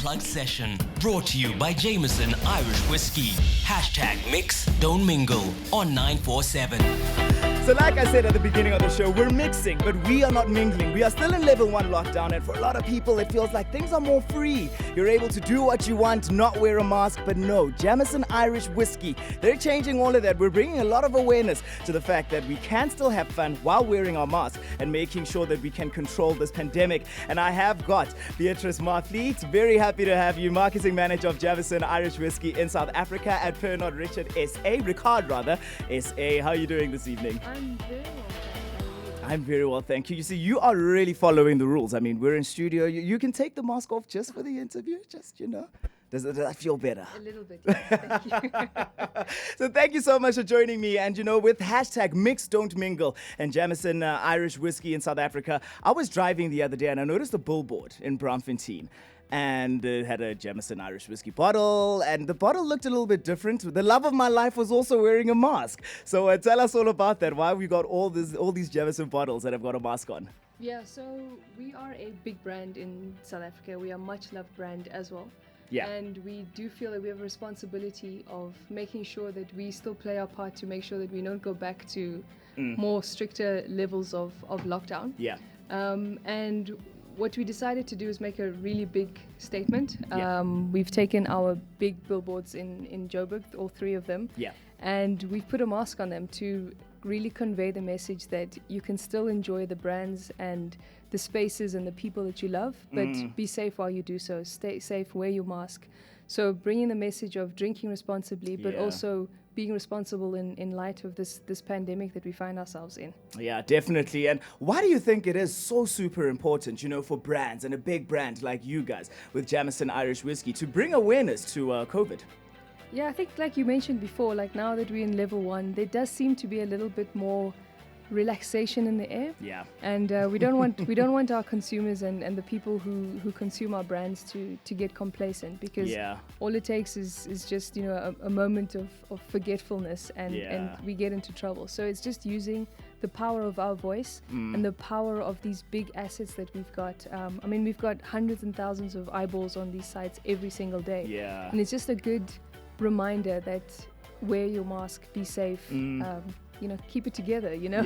Unplugged session. Brought to you by Jameson Irish Whiskey. #Mix Don't Mingle on 947. So like I said at the beginning of the show, we're mixing, but we are not mingling. We are still in level 1 lockdown, and for a lot of people, it feels like things are more free. You're able to do what you want, not wear a mask, but no, Jameson Irish Whiskey, they're changing all of that. We're bringing a lot of awareness to the fact that we can still have fun while wearing our mask and making sure that we can control this pandemic. And I have got Beatrice Marfleet, very happy to have you, Marketing Manager of Jameson Irish Whiskey in South Africa at Pernod Ricard SA. How are you doing this evening? I'm very well, thank you. You see, you are really following the rules. I mean, we're in studio. You can take the mask off just for the interview, Does that feel better? A little bit, yes. Thank you. So thank you so much for joining me. And, with #Mix Don't Mingle and Jameson Irish Whiskey in South Africa, I was driving the other day and I noticed a billboard in Braamfontein. And it had a Jameson Irish Whiskey bottle, and the bottle looked a little bit different. The love of my life was also wearing a mask. So tell us all about that, why we got all these Jameson bottles that have got a mask on. Yeah, so we are a big brand in South Africa. We are a much loved brand as well. Yeah. And we do feel that we have a responsibility of making sure that we still play our part to make sure that we don't go back to more stricter levels of lockdown. Yeah. And what we decided to do is make a really big statement. Yeah. We've taken our big billboards in Joburg, all 3 of them, Yeah. and we've put a mask on them to really convey the message that you can still enjoy the brands and the spaces and the people that you love, but be safe while you do so. Stay safe, wear your mask. So bringing the message of drinking responsibly, but Yeah. also being responsible in light of this pandemic that we find ourselves in. Yeah, definitely. And why do you think it is so super important, for brands and a big brand like you guys with Jameson Irish Whiskey to bring awareness to COVID? Yeah, I think like you mentioned before, like now that we're in level 1, there does seem to be a little bit more relaxation in the air. Yeah. And we don't want our consumers and the people who consume our brands to get complacent, because all it takes is just a moment of forgetfulness and we get into trouble. So it's just using the power of our voice and the power of these big assets that we've got. We've got hundreds and thousands of eyeballs on these sites every single day. Yeah. And it's just a good reminder that wear your mask, be safe. Keep it together, Yeah.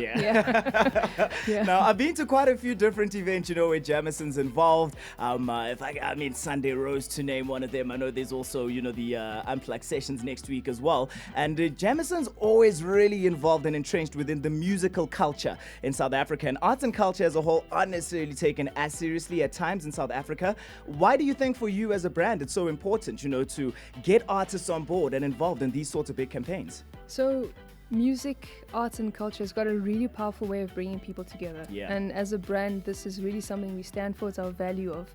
Yeah. Now, I've been to quite a few different events, where Jameson's involved. Sunday Rose, to name one of them. I know there's also, the Unplugged sessions next week as well. And Jameson's always really involved and entrenched within the musical culture in South Africa. And arts and culture as a whole aren't necessarily taken as seriously at times in South Africa. Why do you think for you as a brand it's so important, to get artists on board and involved in these sorts of big campaigns? So music, arts and culture has got a really powerful way of bringing people together. Yeah. And as a brand, this is really something we stand for. It's our value of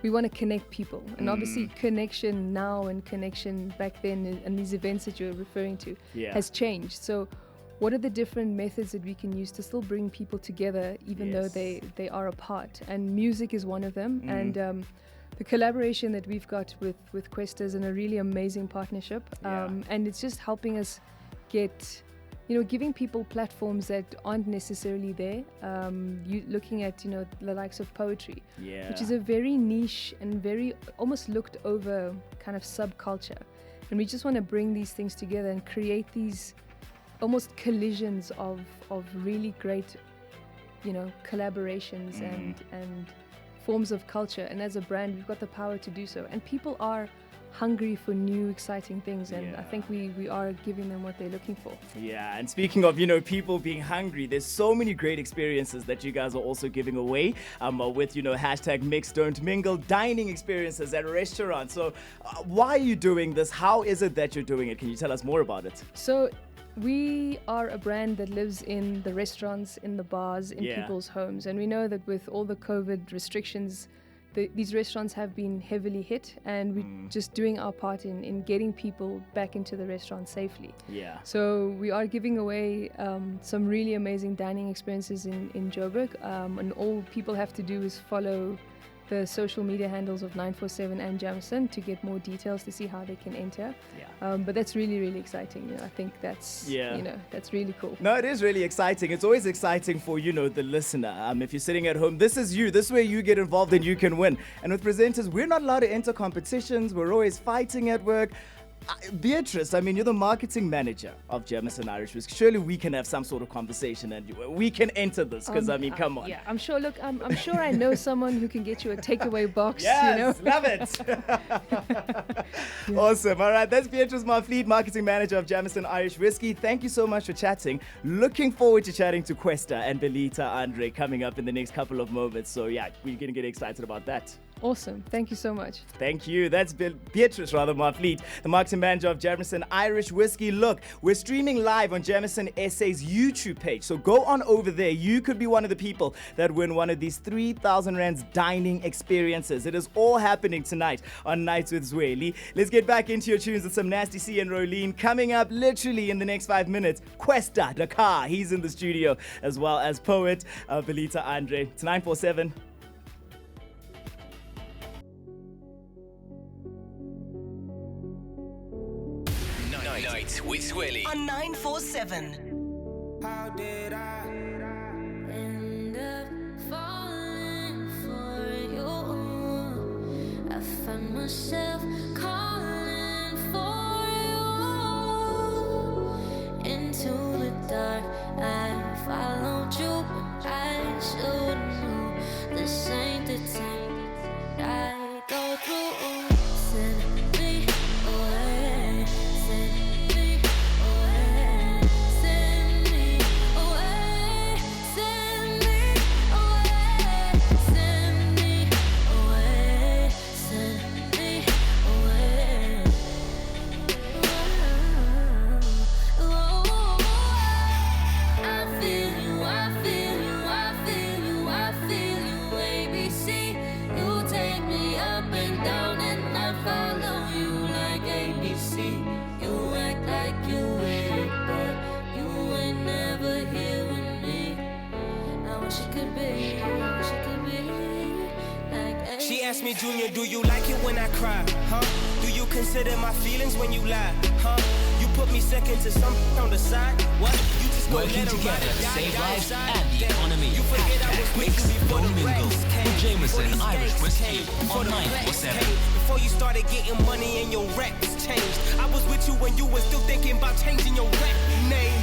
we want to connect people. And obviously connection now and connection back then and these events that you're referring to has changed. So what are the different methods that we can use to still bring people together even though they are apart? And music is one of them. And the collaboration that we've got with Kwesta is in a really amazing partnership. And it's just helping us get giving people platforms that aren't necessarily there. You looking at, the likes of poetry, which is a very niche and very almost looked over kind of subculture. And we just want to bring these things together and create these almost collisions of really great, collaborations and forms of culture. And as a brand, we've got the power to do so. And people are hungry for new exciting things, and I think we are giving them what they're looking for. Yeah, and speaking of people being hungry, there's so many great experiences that you guys are also giving away with #Mix Don't Mingle, dining experiences at restaurants. So why are you doing this? How is it that you're doing it? Can you tell us more about it? So we are a brand that lives in the restaurants, in the bars, in people's homes, and we know that with all the COVID restrictions, these restaurants have been heavily hit, and we're just doing our part in getting people back into the restaurant safely. Yeah. So we are giving away some really amazing dining experiences in Joburg, and all people have to do is follow the social media handles of 947 and Jameson to get more details to see how they can enter. But that's really, really exciting. I think that's, that's really cool. No, it is really exciting. It's always exciting for, the listener. If you're sitting at home, this is you. This is where you get involved and you can win. And with presenters, we're not allowed to enter competitions. We're always fighting at work. Beatrice, you're the marketing manager of Jameson Irish Whiskey. Surely we can have some sort of conversation and we can enter this because, come on. Yeah, I'm sure. Look, I'm sure I know someone who can get you a takeaway box. Yes, love it. Awesome. All right, that's Beatrice Marfleet, marketing manager of Jameson Irish Whiskey. Thank you so much for chatting. Looking forward to chatting to Kwesta and Belita Andre coming up in the next couple of moments. So, we're going to get excited about that. Awesome. Thank you so much. Thank you. That's Beatrice Marfleet, the marketing manager of Jameson Irish Whiskey. Look, we're streaming live on Jameson SA's YouTube page. So go on over there. You could be one of the people that win one of these 3,000 Rands dining experiences. It is all happening tonight on Nights with Zweli. Let's get back into your tunes with some Nasty C and Rolene. Coming up literally in the next 5 minutes, Kwesta Dakar. He's in the studio, as well as poet Belita Andre. It's 947. Nights with Zweli on 947. How did I end up falling for you? I found myself calling for you. Into the dark, I followed you. I should know this ain't the time I go through. Send me away. Send me away. Send me away. Send me away. Send me away. Send me away. I feel you, I feel you, I feel you, I feel you, ABC. You take me up and down and I follow you like ABC. You act like you weird, but you ain't never here with me. I wish it could be, I wish it could be like ABC. She asked me, Junior, do you like it when I cry? Huh? Do you consider my feelings when you lie? Huh? You put me second to something on the side? What? You just go working let 'em together ride to it, save die lives outside? and the Damn. economy. You forget I was with Mix, you before don't the mingle raps came. with Jameson Before these Irish gangs Whiskey came. Before on the blacks 947. came. Before you started getting money and your raps changed. I was with you when you were still thinking about changing your rap name.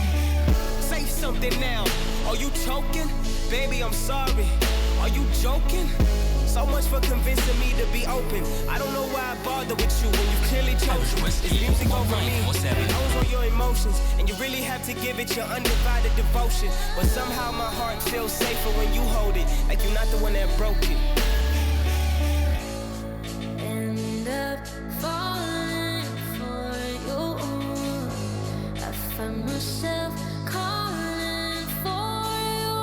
Say something now. Are you choking? Baby, I'm sorry. Are you joking? So much for convincing me to be open. I don't know why I bother with you when you clearly chose Irish it. Whiskey It's music on over me. 947. It knows on your emotions, and you really have to give it your undivided devotion. But somehow my heart feels safer when you hold it, like you're not the one that broke it. End up falling for you. I find myself calling for you.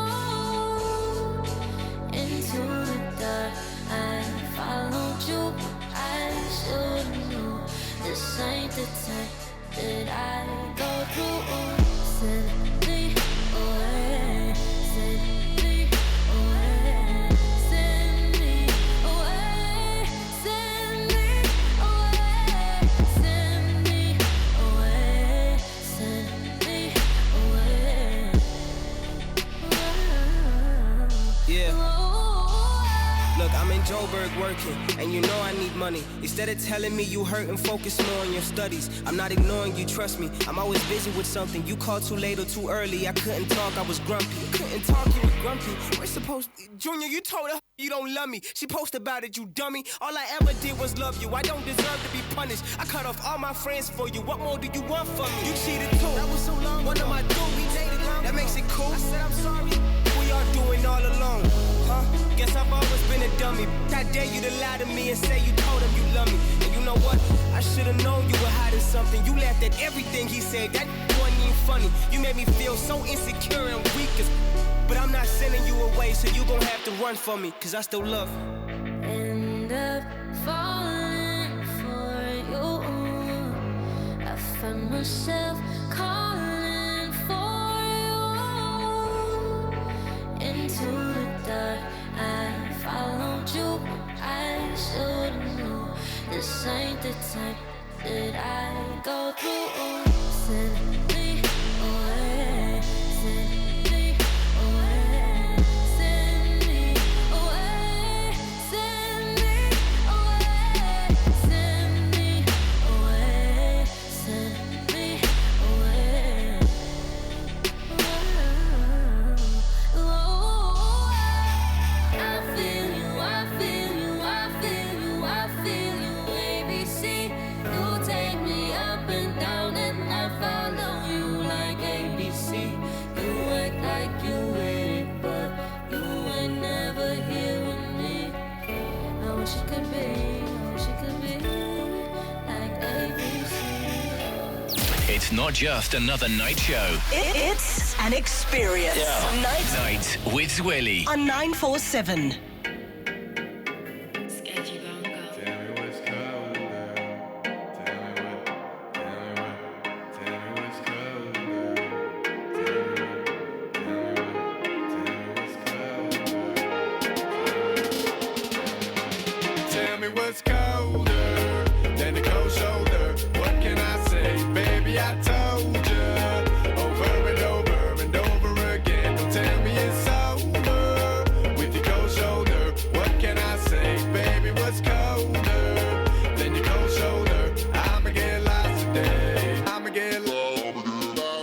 Into the dark, I followed you. I should know this ain't the time that I go through. Send me away. Send me away. Send me away. Send me away. Send me away. Send me away. Yeah. Look, I'm in Joburg working, and you know I need money. Instead of telling me you hurt and focus more on your studies, I'm not ignoring you, trust me. I'm always busy with something. You called too late or too early. I couldn't talk, I was grumpy. You couldn't talk, you were grumpy. We're supposed Junior, you told her you don't love me. She posted about it, you dummy. All I ever did was love you. I don't deserve to be punished. I cut off all my friends for you. What more do you want from me? You cheated too. That was so long. What am I doing? We dated long. That makes it cool. I said I'm sorry. We are doing all alone. Huh? Guess I've always been a dummy. I dare you to lie to me and say you told him you love me. And you know what? I should've known you were hiding something. You laughed at everything he said. That wasn't even funny. You made me feel so insecure and weak. But I'm not sending you away, so you gon' have to run for me, cause I still love you. End up falling for you. I find myself calling for you. Into the dark, I followed you. This ain't the type that I go through. Send me away, send me away, send me away, send me away, send me away, send me away. I feel you, I feel you, I feel you, I feel you. ABC, you take me up and down, and I follow you like ABC. You act like you with it, but you ain't never here with me. I wish it could be, I wish it could be like ABC. It's not just another night show. It's an experience. Night with Willie. On 947. Tell me what's colder than the cold shoulder. What can I say? Baby, I told you over and over and over again. Don't tell me it's over with your cold shoulder. What can I say? Baby, what's colder than your cold shoulder? I'ma get lost today. I'ma get lost.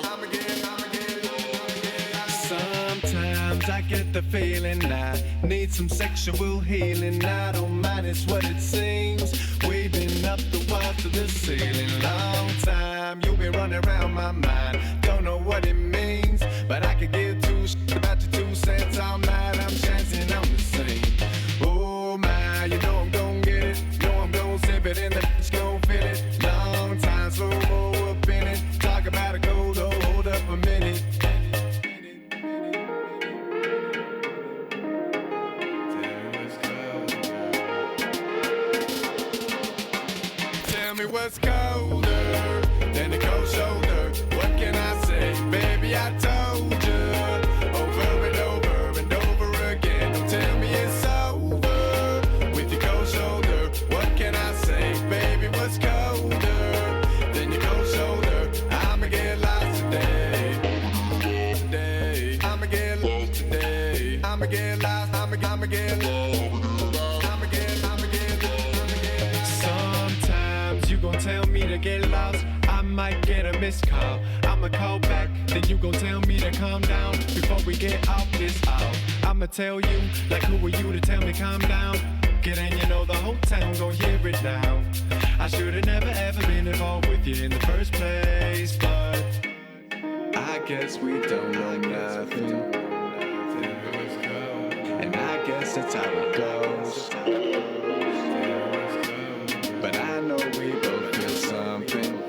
I'ma get lost. Sometimes I get the feeling I need some sexual healing. I don't mind, it's what it seems. Waving up the wall to the ceiling. Long time you've been running around my mind. Don't know what it means, but I could give two shit about your 2 cents all night. I'm chancing on the scene. Oh my, you know I'm gon' get it. Know I'm gon' sip it and the bitch gon' fit it. Long time, slow mo up in it. Talk about a cold, hold up a minute. Tell me what's colder than the cold shoulder. What can I say? Baby, I told you over and over and over again. Don't tell me it's over with your cold shoulder. What can I say? Baby, what's colder than your cold shoulder? I'ma get lost today. Today, I'ma get lost today. I'ma get lost. I'ma get lost. Sometimes you gon' tell me to get lost. I might get a missed call. I'ma call back, then you gon' tell me to calm down before we get off this off. I'ma tell you, like who are you to tell me calm down? Get in, you know the whole town gon' hear it now. I should've never ever been involved with you in the first place, but I guess we don't know nothing. And I guess that's how it goes. But I know we both feel something.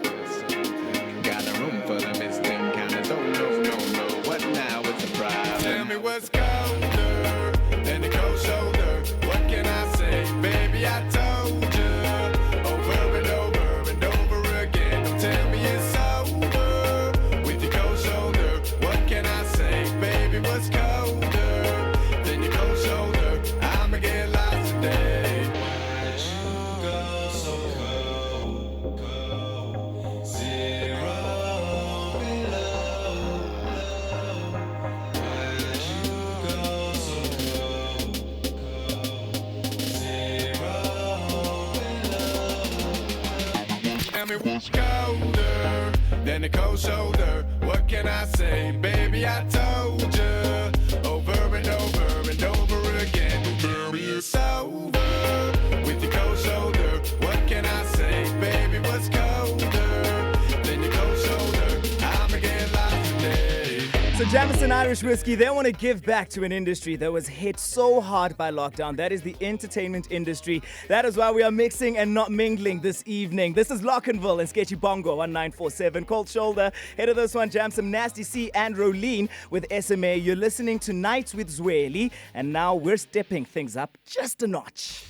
Got a room for the missing kind of no. What now? It's a problem. Tell me what's colder than the cold shoulder. What can I say? Baby, I told you over and over and over again. Don't tell me it's over with your cold shoulder. What can I say? Baby, what's colder than your cold shoulder? I'ma get lost today. Tell me what's colder than the cold shoulder. What can I say? Baby, I told you over and over and over again. Don't tell me it's over with your cold shoulder. What can I say? Baby, what's colder than your cold shoulder? I'ma get lost today. So Jameson Irish Whiskey, they want to give back to an industry that was hit so hard by lockdown. That is the entertainment industry. That is why we are mixing and not mingling this evening. This is Lockenville and Sketchy Bongo on 947. Cold Shoulder. Head of this one, Jameson, Nasty C and Rolene with SMA. You're listening to Nights with Zweli. And now we're stepping things up just a notch.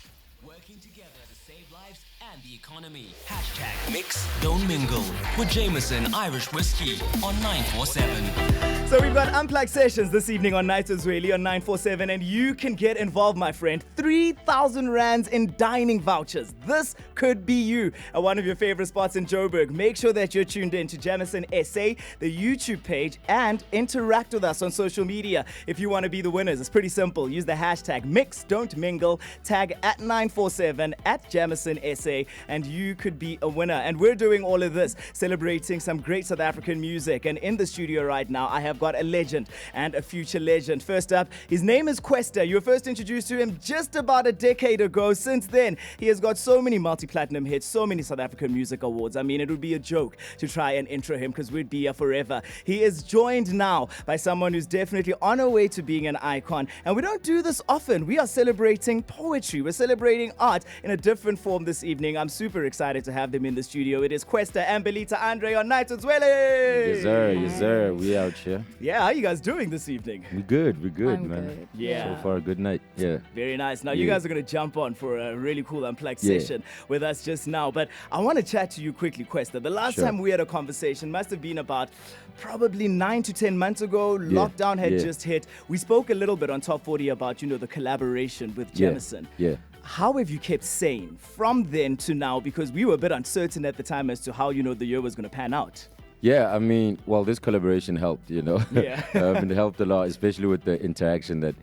Working together to save lives and the economy. economy. Hashtag Mix, Don't Mingle with Jameson Irish Whiskey on 947. So we've got Unplugged Sessions this evening on Night Israeli on 947, and you can get involved, my friend. 3,000 rands in dining vouchers. This could be you at one of your favorite spots in Joburg. Make sure that you're tuned in to Jameson SA, the YouTube page, and interact with us on social media. If you want to be the winners, it's pretty simple. Use the hashtag Mix, Don't Mingle, tag at 947 at Jameson SA, and you could be a winner. And we're doing all of this, celebrating some great South African music. And in the studio right now, I have got a legend and a future legend. First up, his name is Kwesta. You were first introduced to him just about a decade ago. Since then, he has got so many multi-platinum hits, so many South African music awards. I mean, it would be a joke to try and intro him because we'd be here forever. He is joined now by someone who's definitely on her way to being an icon. And we don't do this often. We are celebrating poetry. We're celebrating art in a different form this evening. I'm super excited to have them in the studio. It is Kwesta and Belita Andre on Night Israeli. Yes, sir. Yes, sir. We out here. Yeah, how are you guys doing this evening? We good. We good, I'm man. good. Yeah. So far, good night. Yeah. Very nice. Now, you Yeah. guys are going to jump on for a really cool Unplugged Yeah. session with us just now. But I want to chat to you quickly, Kwesta. The last Sure. time we had a conversation must have been about probably 9 to 10 months ago. Lockdown had just hit. We spoke a little bit on Top 40 about, the collaboration with Yeah. Jameson. Yeah. How have you kept sane from then to now? Because we were a bit uncertain at the time as to how, the year was going to pan out. Yeah, I mean, well, this collaboration helped, Yeah. It helped a lot, especially with the interaction that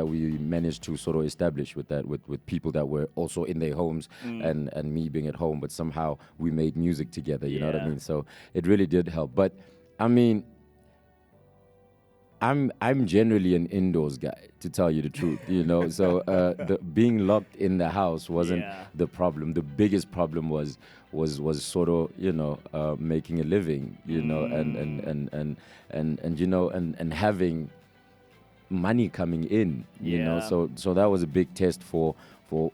we managed to sort of establish with people that were also in their homes and me being at home, but somehow we made music together, you know what I Yeah. mean? So it really did help. But I mean, I'm generally an indoors guy, to tell you the truth, So the being locked in the house wasn't Yeah. the problem. The biggest problem was sort of making a living, and having money coming in, Yeah. So that was a big test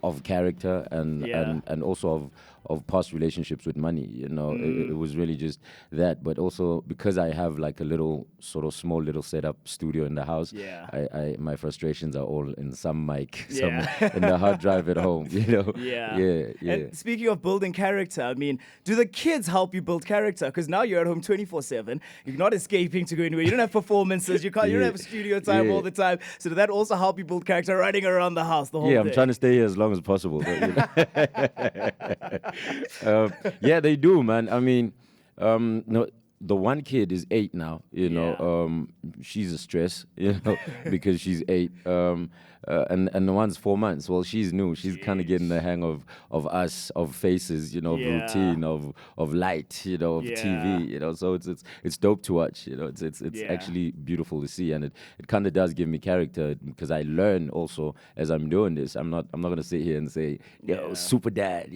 of character and also of past relationships with money, it was really just that. But also because I have like a little sort of small little setup studio in the house, Yeah. I my frustrations are all in some mic, Yeah. in the hard drive at home, Yeah. Yeah. And speaking of building character, I mean, do the kids help you build character? Because now you're at home 24/7. You're not escaping to go anywhere. You don't have performances. You don't Yeah. have studio time Yeah. all the time. So did that also help you build character running around the house the whole Yeah, day? I'm trying to stay here as long as possible. But, yeah, they do, man. I mean, no, the one kid is 8 now. She's a stress, because she's 8. And the one's 4 months. Well, she's new. She's kind of getting the hang of us, of faces, of Yeah. routine, of light, of Yeah. TV, So it's dope to watch. It's Yeah. actually beautiful to see, and it kind of does give me character because I learn also as I'm doing this. I'm not gonna sit here and say, Yeah. super dad,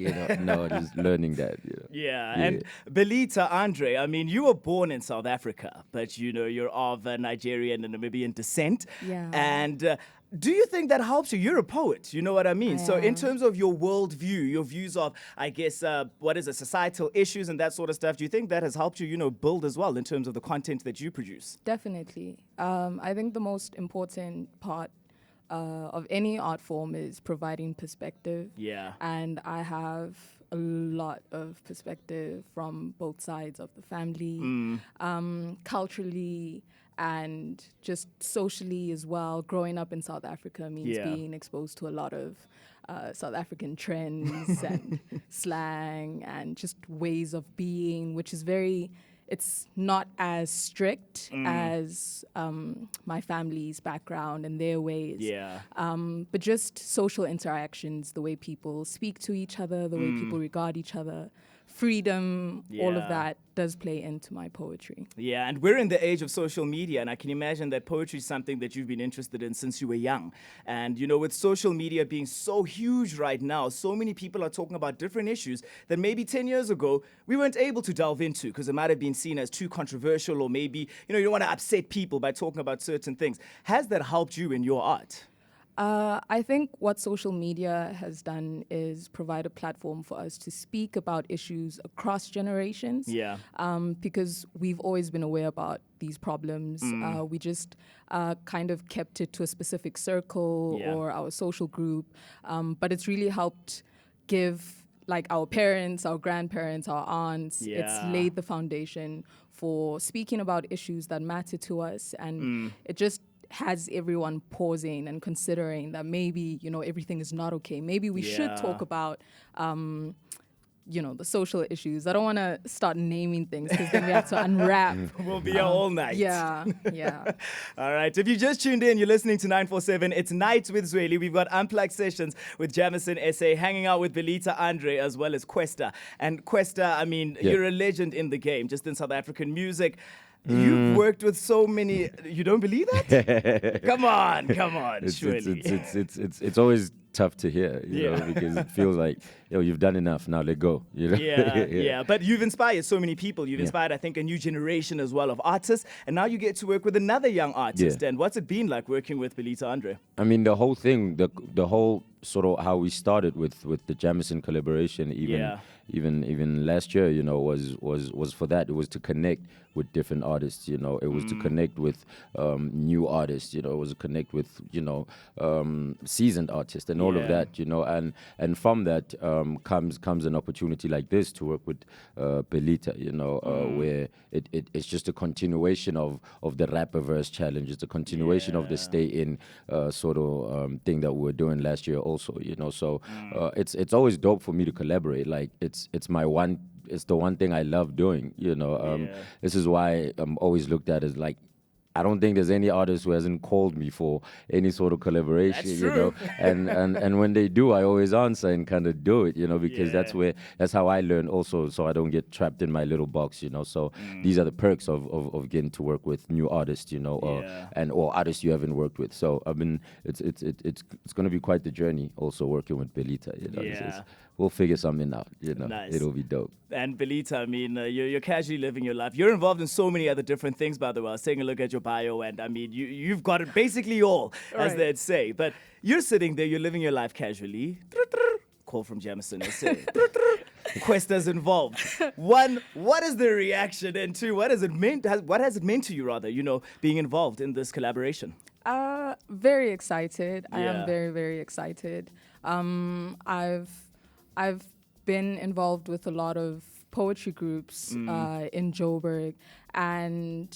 No, just learning that. Yeah, and Belita Andre, I mean, you were born in South Africa, but you're of Nigerian and Namibian descent. Yeah. And do you think that helps you? You're a poet, you know what I mean? So in am. terms of your worldview, your views of, I guess, societal issues and that sort of stuff, do you think that has helped you, build as well in terms of the content that you produce? Definitely. I think the most important part of any art form is providing perspective. Yeah. And I have a lot of perspective from both sides of the family, culturally and just socially as well. Growing up in South Africa means Yeah. being exposed to a lot of South African trends and slang and just ways of being, which is it's not as strict as my family's background and their ways. Yeah. But just social interactions, the way people speak to each other, the way people regard each other, freedom, all of Yeah. that does play into my poetry. Yeah, and we're in the age of social media, and I can imagine that poetry is something that you've been interested in since you were young. And, with social media being so huge right now, so many people are talking about different issues that maybe 10 years ago we weren't able to delve into because it might have been seen as too controversial, or maybe, you don't want to upset people by talking about certain things. Has that helped you in your art? I think what social media has done is provide a platform for us to speak about issues across generations. Yeah. Because we've always been aware about these problems. We just kind of kept it to a specific circle Yeah. or our social group. But it's really helped give like our parents, our grandparents, our aunts. Yeah. It's laid the foundation for speaking about issues that matter to us, and it just has everyone pausing and considering that maybe, you know, everything is not okay. Maybe we should talk about, you know, the social issues. I don't want to start naming things because then we have to unwrap. We'll be here all night. Yeah. All right. If you just tuned in, you're listening to 947. It's Nights with Zweli. We've got Unplugged Sessions with Jameson SA, hanging out with Belita Andre as well as Kwesta. And Kwesta, I mean, you're a legend in the game, just in South African music. You've worked with so many. You don't believe that? Come on, surely. It's always tough to hear, you know, because it feels like, yo, you've done enough. Now let go. You know? Yeah. But you've inspired so many people. You've inspired, I think, a new generation as well of artists. And now you get to work with another young artist. And what's it been like working with Belita Andre? I mean, the whole thing, the whole sort of how we started with the Jameson collaboration, even last year, you know, was for that. It was to connect with different artists, you know. It was to connect with new artists, you know. It was to connect with, you know, seasoned artists and all of that, you know. And from that comes an opportunity like this to work with Belita, you know, where it's just a continuation of the Rapperverse challenge. It's a continuation of the stay in sort of thing that we were doing last year also, you know. So it's always dope for me to collaborate. Like it's the one thing I love doing, you know. This is why I'm always looked at as like, I don't think there's any artist who hasn't called me for any sort of collaboration, you know. And when they do, I always answer and kind of do it, you know, because that's how I learn also, so I don't get trapped in my little box, you know. So these are the perks of getting to work with new artists, you know, or artists you haven't worked with. So I mean, it's going to be quite the journey also working with Belita, you know. We'll figure something out, you know. Nice. It'll be dope. And Belita, I mean, you're casually living your life. You're involved in so many other different things, by the way. I was taking a look at your bio, and I mean, you've got it basically all, as they'd say. But you're sitting there, you're living your life casually. Call from Jameson SA. Kwesta's involved. One, what is the reaction? And two, what has it meant to you, rather, you know, being involved in this collaboration? Very excited. I am very, very excited. I've been involved with a lot of poetry groups in Joburg, and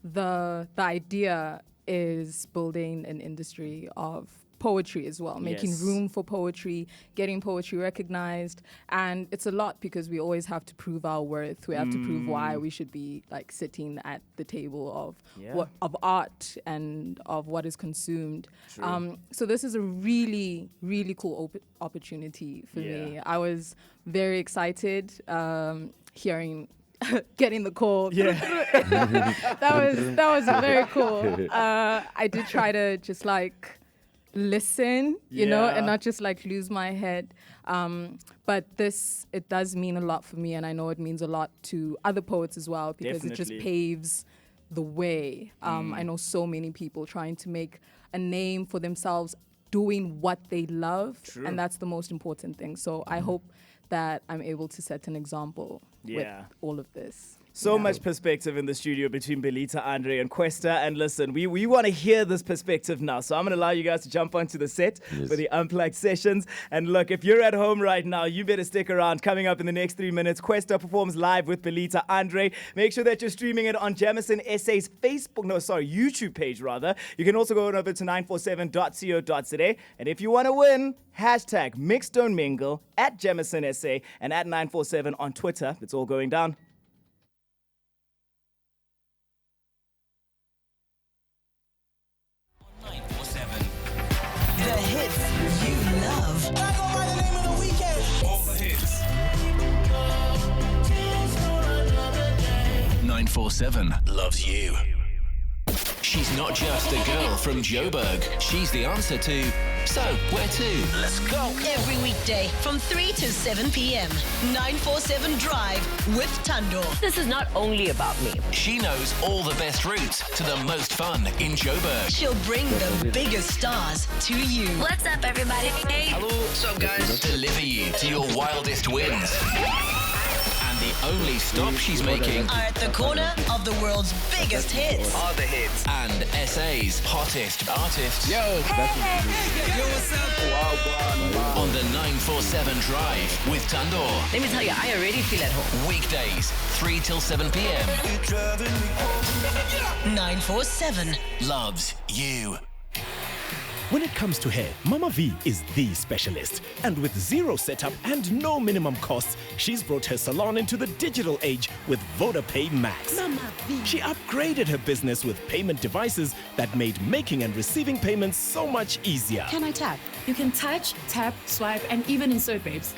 the idea is building an industry of poetry as well, making room for poetry, getting poetry recognized. And it's a lot because we always have to prove our worth. We have to prove why we should be like sitting at the table of art and of what is consumed. So this is a really, really cool opportunity for me. I was very excited getting the call. that was very cool. I did try to just like listen, you know, and not just like lose my head. But it does mean a lot for me, and I know it means a lot to other poets as well, because it just paves the way. I know so many people trying to make a name for themselves doing what they love, and that's the most important thing. So I hope that I'm able to set an example with all of this. So much perspective in the studio between Belita Andre and Kwesta. And listen, we want to hear this perspective now. So I'm going to allow you guys to jump onto the set for the Unplugged Sessions. And look, if you're at home right now, you better stick around. Coming up in the next 3 minutes, Kwesta performs live with Belita Andre. Make sure that you're streaming it on Jameson SA's YouTube page, rather. You can also go over to 947.co.za. And if you want to win, hashtag Mix Don't Mingle at Jameson SA and at 947 on Twitter. It's all going down. The hits you love. I go by the name of the weekend. All the hits. 947 loves you. She's not just a girl from Joburg. She's the answer to, so where to? Let's go. Every weekday from 3 to 7 p.m. 947 Drive with Tando. This is not only about me. She knows all the best routes to the most fun in Joburg. She'll bring the biggest stars to you. What's up, everybody? Hey. Hello. What's up, guys? Deliver you to your wildest wins. And the only stop she's making Are at the corner of the world's biggest hits. are the hits and SA's hottest artists. Yo, what's up? On the 947 Drive with Tandor. Let me tell you, I already feel at home. Weekdays, 3 till 7 p.m. 947. Loves you. When it comes to hair, Mama V is the specialist. And with zero setup and no minimum costs, she's brought her salon into the digital age with VodaPay Max. Mama V. She upgraded her business with payment devices that made making and receiving payments so much easier. Can I tap? You can touch, tap, swipe, and even insert babes.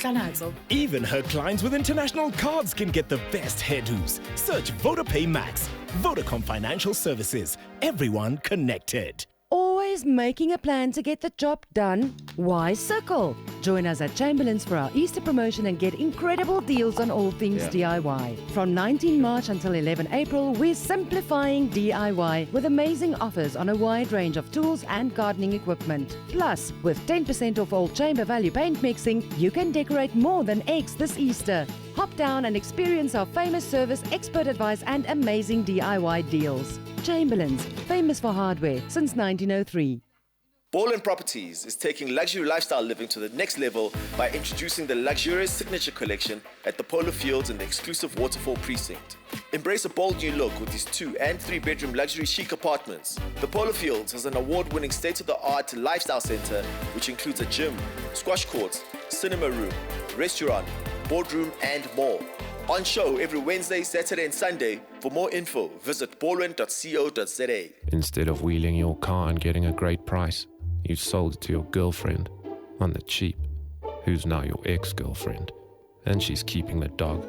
Even her clients with international cards can get the best hairdos. Search VodaPay Max. Vodacom Financial Services. Everyone connected. Always making a plan to get the job done? Why circle? Join us at Chamberlain's for our Easter promotion and get incredible deals on all things DIY. From 19 March until 11 April, we're simplifying DIY with amazing offers on a wide range of tools and gardening equipment. Plus, with 10% off all Chamber Value paint mixing, you can decorate more than eggs this Easter. Hop down and experience our famous service, expert advice and amazing DIY deals. Chamberlain's, famous for hardware since 1903. Ball & Properties is taking luxury lifestyle living to the next level by introducing the luxurious Signature Collection at the Polo Fields in the exclusive Waterfall Precinct. Embrace a bold new look with these 2- and 3-bedroom luxury chic apartments. The Polo Fields has an award-winning state-of-the-art lifestyle center which includes a gym, squash courts, cinema room, restaurant, boardroom and more. On show every Wednesday, Saturday and Sunday. For more info, visit baldwin.co.za. Instead of wheeling your car and getting a great price, you sold it to your girlfriend on the cheap, who's now your ex-girlfriend, and she's keeping the dog.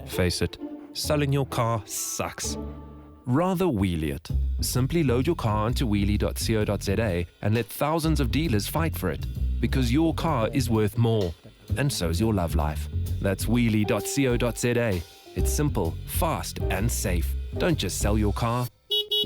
Face it, selling your car sucks. Rather wheelie it. Simply load your car onto wheelie.co.za and let thousands of dealers fight for it, because your car is worth more, and so's your love life. That's wheelie.co.za. It's simple, fast, and safe. Don't just sell your car,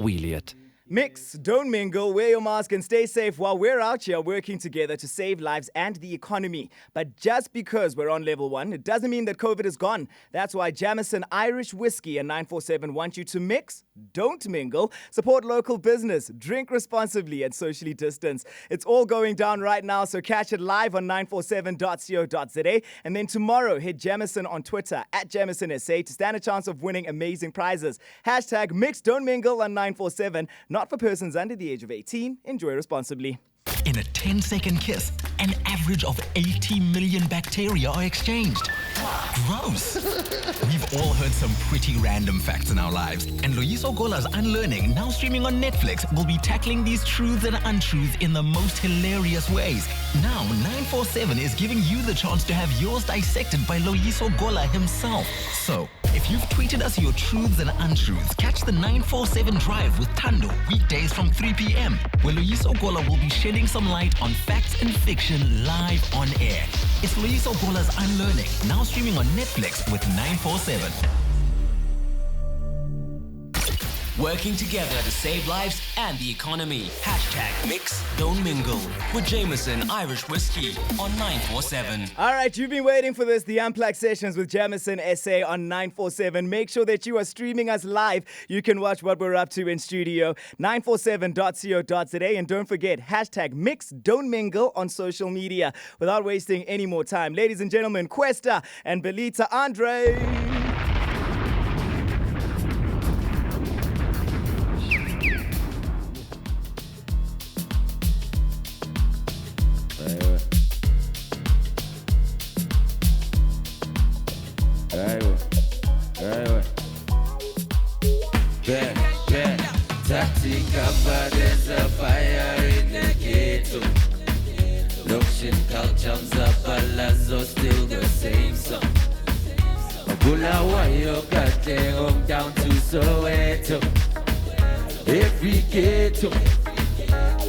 wheelie it. Mix, don't mingle, wear your mask and stay safe while we're out here working together to save lives and the economy. But just because we're on level 1, it doesn't mean that COVID is gone. That's why Jameson Irish Whiskey and 947 want you to mix, don't mingle, support local business, drink responsibly and socially distance. It's all going down right now, so catch it live on 947.co.za. And then tomorrow, hit Jameson on Twitter at JamesonSA to stand a chance of winning amazing prizes. Hashtag mix, don't mingle on 947. Not for persons under the age of 18. Enjoy responsibly. In a 10-second kiss, an average of 80 million bacteria are exchanged. Gross. We've all heard some pretty random facts in our lives, and Loyiso Gola's Unlearning, now streaming on Netflix, will be tackling these truths and untruths in the most hilarious ways. Now, 947 is giving you the chance to have yours dissected by Loyiso Gola himself. So, if you've tweeted us your truths and untruths, catch the 947 Drive with Tando weekdays from 3 p.m, where Loyiso Gola will be shedding some light on facts and fiction live on air. It's Loyiso Gola's Unlearning, now streaming on Netflix with 947. Working together to save lives and the economy. Hashtag mix, don't mingle. With Jameson Irish Whiskey on 947. All right, you've been waiting for this. The Unplugged Sessions with Jameson SA on 947. Make sure that you are streaming us live. You can watch what we're up to in studio. 947.co.za. And don't forget, hashtag mix, don't mingle on social media. Without wasting any more time, ladies and gentlemen, Kwesta and Belita Andre. There's a fire in the ghetto. Lotion cultures of Palazzo, still the same song. Bulawayo got their home down to Soweto. Every ghetto,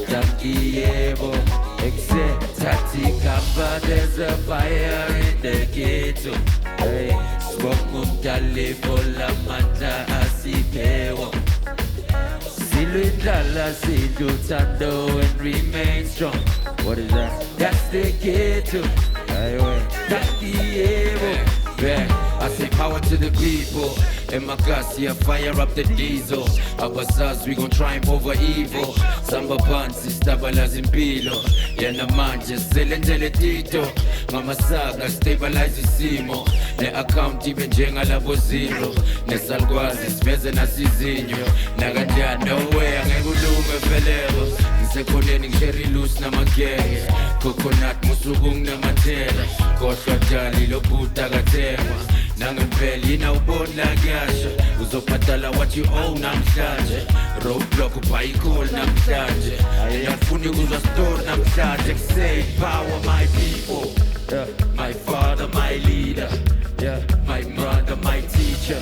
Takiebo, except Tatikamba. There's a fire in the ghetto. Hey, Smoke Dale for La Manta Asipewo. Siludala, Sidutando, and remain strong. What is that? That's the ghetto. That's the evil. I say power to the people. In my gas, yeah, fire up the diesel. Our sons, we gon' triumph over evil. Samba pansi, stabala zimpilo. Yena manje, selendele tito. Mama saga, stabilize isimo. Ne account ibe njenga labo zero. Ne salgwazi, siveze nasizinyo. Nagadia, no way, angekulume velero. Ngisekhoneni ngisheri loose namagenge. Coconut, musugung namatela. Koshwa jali, lo buta katemwa. Nangempela yina ubona kuyasha uzobhadala what you owe namhlanje roadblock ubhayikho namhlanje ayafuni ukuzwa story namhlanje say power my people my father my leader my brother my teacher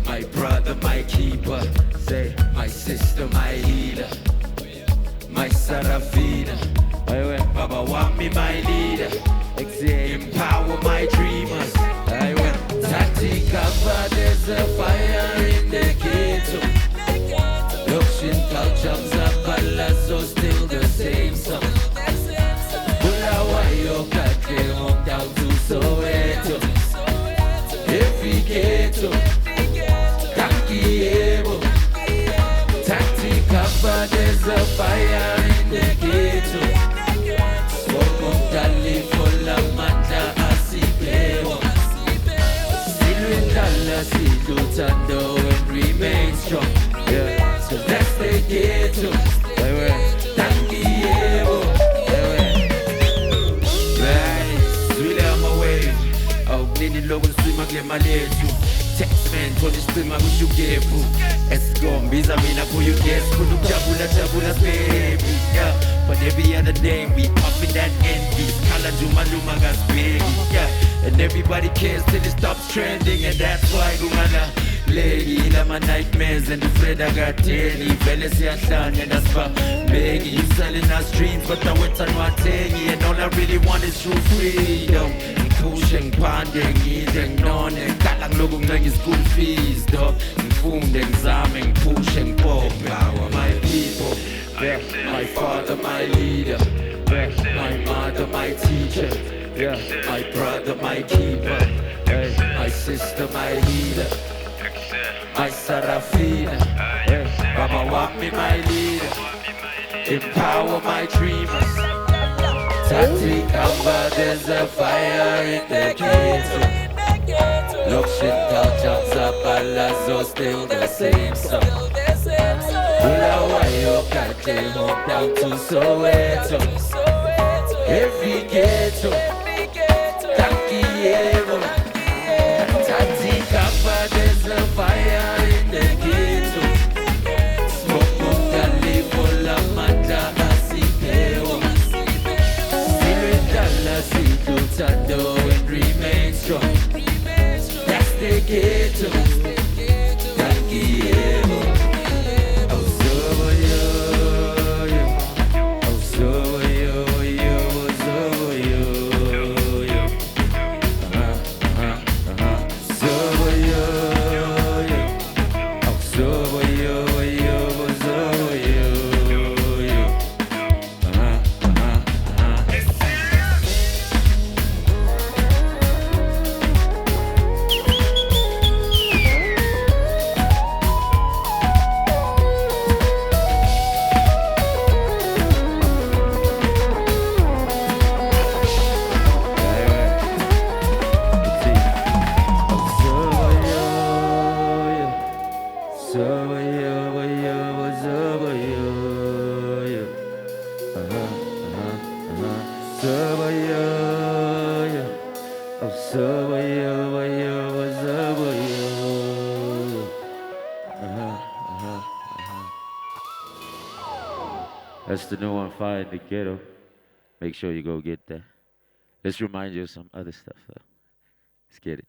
my brother my keeper say my sister my healer my Sarafina baba wami my leader empower my dreamers Tati cover, there's a fire in the ghetto. Luxury culture, Zapala, still the same song. Bulawayo, Kake, home down to Soweto. Every ghetto, Takiebo. Tati cover, there's a fire in the ghetto. Smoke Dali for La Manta, Asipeo. See Lutando and remain strong. Yeah, so that's the ghetto. Thank you. Right, really on my way. Oh, Nini Logan swim again, my little. Text man, told this stream I wish you gave boo. Escom, Bizamina, who you guess, Kudu Jabula, baby. Yeah, but every other day we up in that envy. Kala Juma Luma gas baby. Yeah. And everybody cares till it stops trending. And that's why Gumana Lady, my nightmares and the Fred I got Teddy Veles and that's for Maggie. You selling us dreams, but I went on my tangy. And all I really want is true freedom. Pushing, panding, eating, non and Kalang looking like school fees, dog. Funding, zamming, pushing, pop. Power, my people. My father, my leader. My mother, my teacher. My brother, my keeper, my sister, my healer, my Sarafina, Mama Wami, my leader, empower my dreamers. Tati Kamba, there's a fire in the ghetto. Luxury culture, Zapala, still the same song. Bulawayo, Kate, home down to Soweto. Every ghetto, Takiero, Tati Kappa, there's a fire in the ghetto. Smoke Dali for La Manta, Asipeo. Silendala, Tando, and remain strong. That's the ghetto, Takiero. That's the new one, Fire in the Ghetto. Make sure you go get that. Let's remind you of some other stuff, though. Let's get it.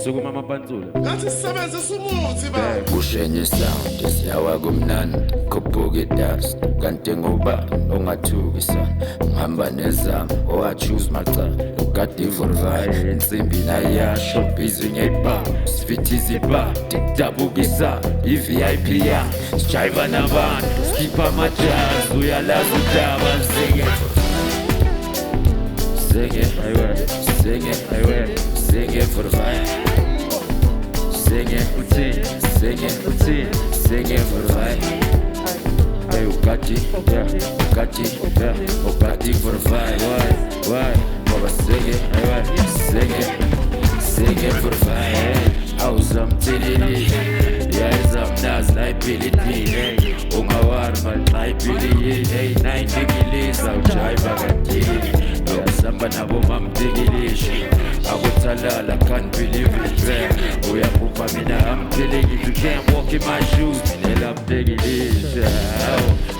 sukuma mapantula ngathi sisebenzisa umuthi ba kushenye sound siyawa kumnandi khuphuke dust kanti ngoba ongathukisa ngihamba nezama owachoose macha ugadi vorvai insimbi nayasho busy ngepa sifithizi ba tiktabukisa i-VIP ya sijiva nabantu sikhipha amajazi uyalazi udaba zeke Sing it for the vibe. Sing it for the vibe. Hey, Ugati, yeah, Ugati for the vibe. Why? Baba, sing it for the vibe. Awesome TDD, yeah, some nas liability. Hey, ungawarma liability. Hey, 9 degrees, I'll try back at samba nabo mamdikilishi akutalala can't believe it uyakupa mina I'm killing if you can't walk in my shoes nela mdikilishi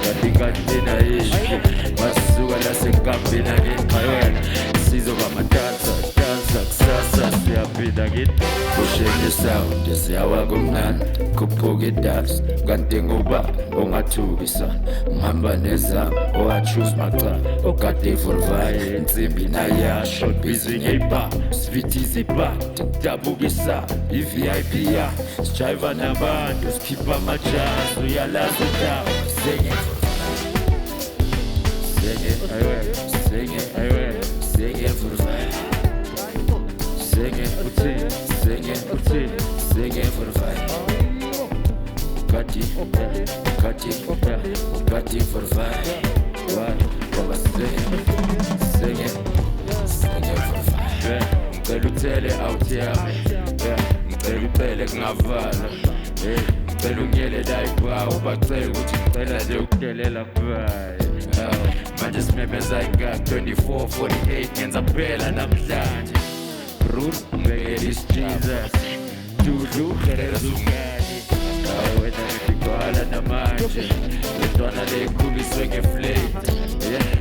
katika ishi masuka lasenkambina ngikhayela sizoba madansa kusasa siyaphinda ngithi kushenye sound siyawa kumnandi khuphuke dust kanti ngoba ongathukisa ngihamba nezama owachoose macha ogade vorvai insimbi nayasho busy ngepa sifithizi ba tiktabukisa i-VIP ya sijiva nabantu sikhipha amajazi uyalazi udaba sing it for the vibe. Sing it for the vibe. Ugati for the vibe. Why? Baba, sing it for the vibe. Ngicela uthele out yami. Ngicela uphele kungavala. Ngicela ungiyele dayibhawu bacela ukuthi ngicela nje ukudelela kubaye. Manje simemeza ingaka 24-48 ngenza phela namhlanje. Ruth, mbekela Jesus. Dudu, gereza ungani. Wena ngikwala namanje. Lentwana lekhuliswe ngeflate.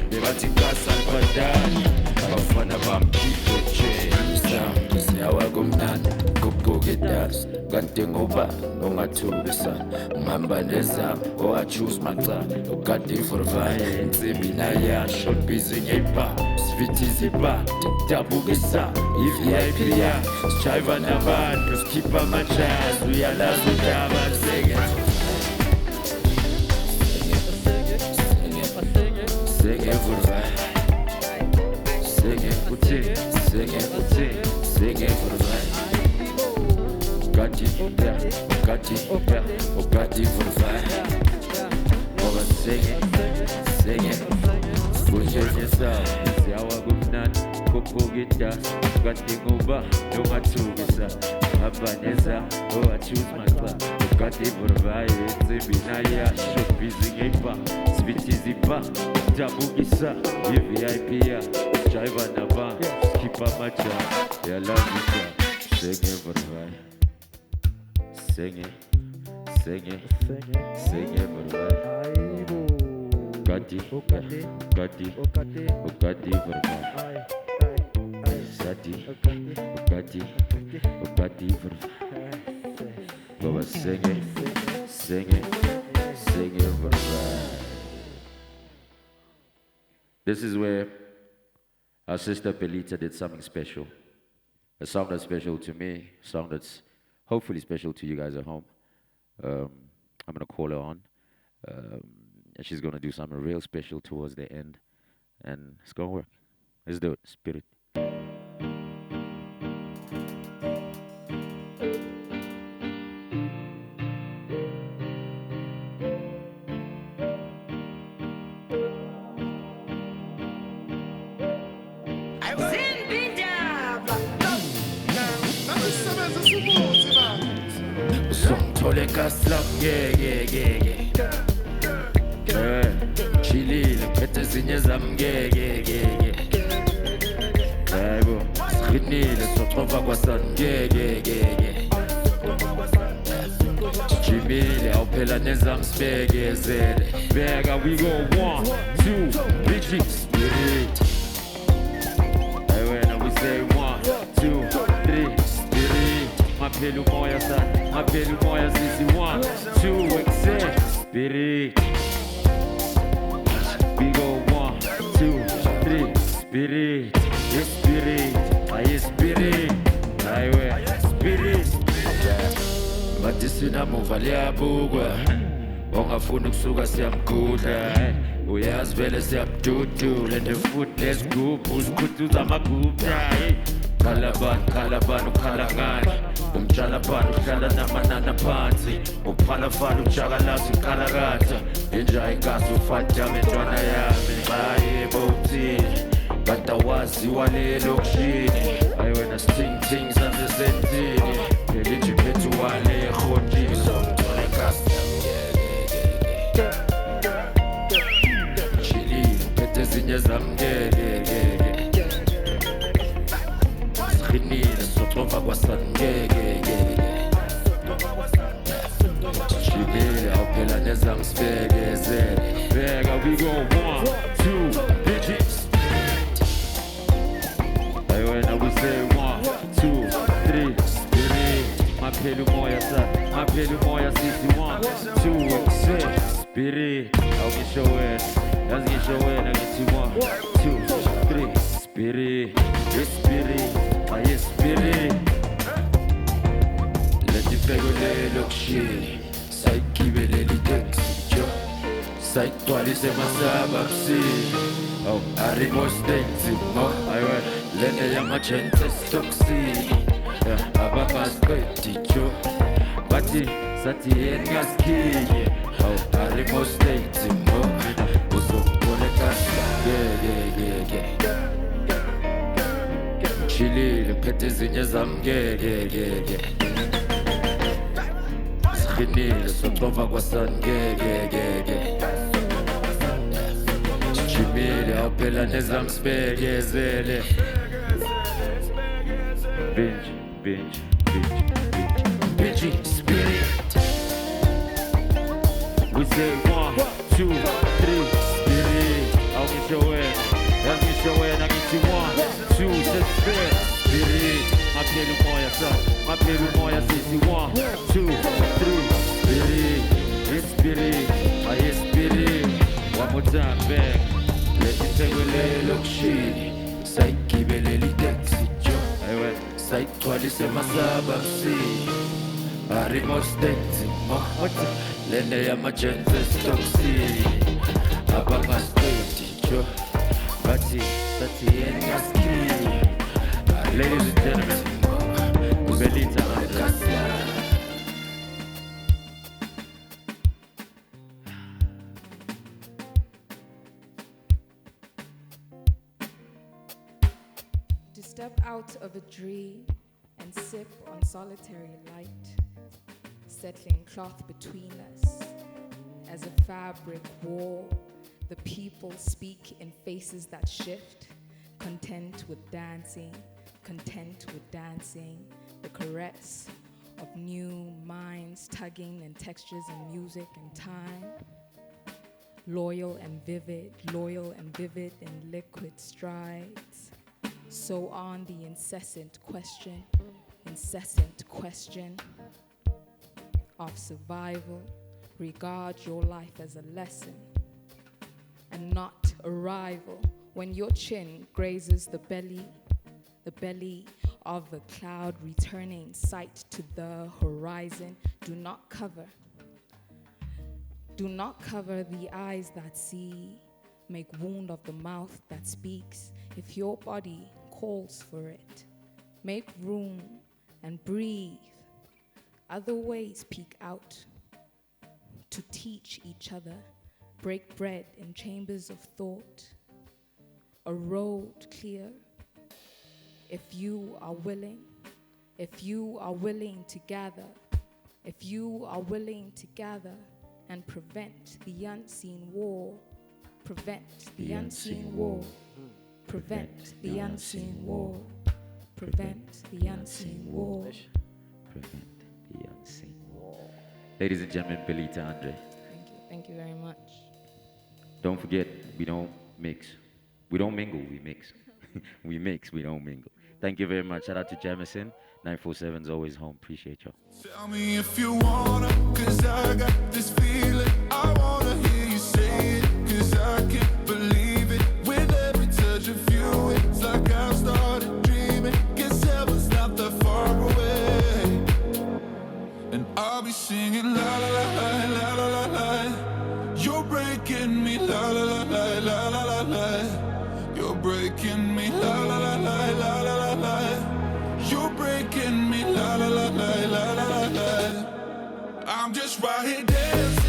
Bebathi kasa ngibadali. Abafana bamkhiphe chain. Sound siyawa kumnandi. Khuphuke dust. Kanti ngoba ongathukisa ngihamba nezama owachoose macha ugadi vorvai insimbi nayasho busy ngepa sifithizi ba tiktabukisa i-VIP ya sijiva nabantu sikhipha amajazi uyalazi udaba sing it for the vibe. Sing it for the vibe. Ugati for the vibe. Baba, sing it. Kushenye sound siyawa kumnandi khuphuke dust kanti ngoba ongathukisa ngihamba nezama owachoose macha ugadi vorvai insimbi nayasho busy ngepa sifithizi ba tiktabukisa i-VIP ya sijiva nabantu sikhipha amajazi uyalazi udaba sing it for the vibe. Sing it for the vibe. Ugati for the vibe. Ugati for the vibe. Baba, sing it for the vibe. This is where our sister Pelita did something special. A song that's special to me, a song that's hopefully special to you guys at home. I'm going to call her on. And she's going to do something real special towards the end. And it's going to work. Let's do it. Spirit. Chilile phethe zinye zamngeke hayibo siqinile soxova kwasangeke Jimile awuphela nezamsibekezele beka we go 1 2 3 spirit hey wena we say 1 2 3 spirit Mapelu moya sa, mapelu moya sisi. 1, 2, accept. Spirit. We go 1, 2, 3. Spirit. Yes, spirit. Yes, spirit. Highway. Spirit. Bathi sina muva liyabukwa ongafuna ukusuka siyamgudla uyazi vele siyabududula and futhi lesigubhu uzikhuthuza amagubha khalabani ukhala ngani umtshalabani uhlala namanana phansi uphalafala umshakalazi ukhalakatha enjayi kasi ufadama entwana yami bayebo uthini batawaziwa lelokishini ayi wena sting sasesenzini phelithi phethu wale ekhonjisa umthole kasi chilile phethe ezinye zamngeke sikhinile soxova kwasangeke chilile awuphela nezangisibhekezele bheka we go 1, 2 digits. When we say 1, 2, 3, spirit. Mapelu moya sa, mapelu moya sisi. 1, 2, accept. Spirit. I'll get your way. Let's get your way. I'll get you 1, 2, 3. Spirit. Yes, spirit. Yes, spirit. Let the pegole look shitty. Saikibele li texture. Saitwali se masaba psi. Oh, arimos dancing. Oh, I went. Lene ya machente stoksi abakaspeti cho bati sati engaskiye au arimo state mo uzokole kasa chilile phethe ezinye zamngeke sikhinile soxova kwasangeke chimile awuphela nezangisibhekezele Binge, spirit. We say 1, 2, 3, spirit. I'll get your way. I'll get your way and I'll get you 1, 2, just spirit. Mapelu moya sa, mapelu moya sisi. 1, 2, 3, spirit. Yes, spirit. Yes, spirit. One more time, back. Let me take a little look shit. Saikibele li taxi jo. Aywe. Saitwali se masaba psi Arimos dancing Mahwata Lene ya magenta stoksi Abanga straight jo Bati Sati engaski Ladies and gentlemen Belita Andres To step out of a dream and sip on solitary light, settling cloth between us. As a fabric wall, the people speak in faces that shift, content with dancing, the caress of new minds tugging in textures and music and time. Loyal and vivid in liquid strides. So on the incessant question of survival. Regard your life as a lesson and not a rival. When your chin grazes the belly of a cloud returning sight to the horizon, do not cover the eyes that see, make wound of the mouth that speaks. If your body calls for it, make room and breathe. Other ways peek out to teach each other, break bread in chambers of thought, a road clear. If you are willing to gather, and prevent the unseen war, prevent the unseen war. Prevent the unseen war. Prevent the unseen war. Prevent the unseen war. Ladies and gentlemen, Belita Andre. Thank you very much. Don't forget, we don't mix. We don't mingle, we mix. We mix, we don't mingle. Thank you very much. Shout out to Jameson. 947's always home. Appreciate y'all. Tell me if you wanna, cause I got this feeling. I wanna hear you say it, cause I can't believe it. With every touch of you, it's like I've started dreaming. Guess heaven's not that far away. And I'll be singing la la la la la la la la. You're breaking me la la la la la la la la. You're breaking me la la la la la la la la. You're breaking me la la la la la la la. I'm just right here dancing.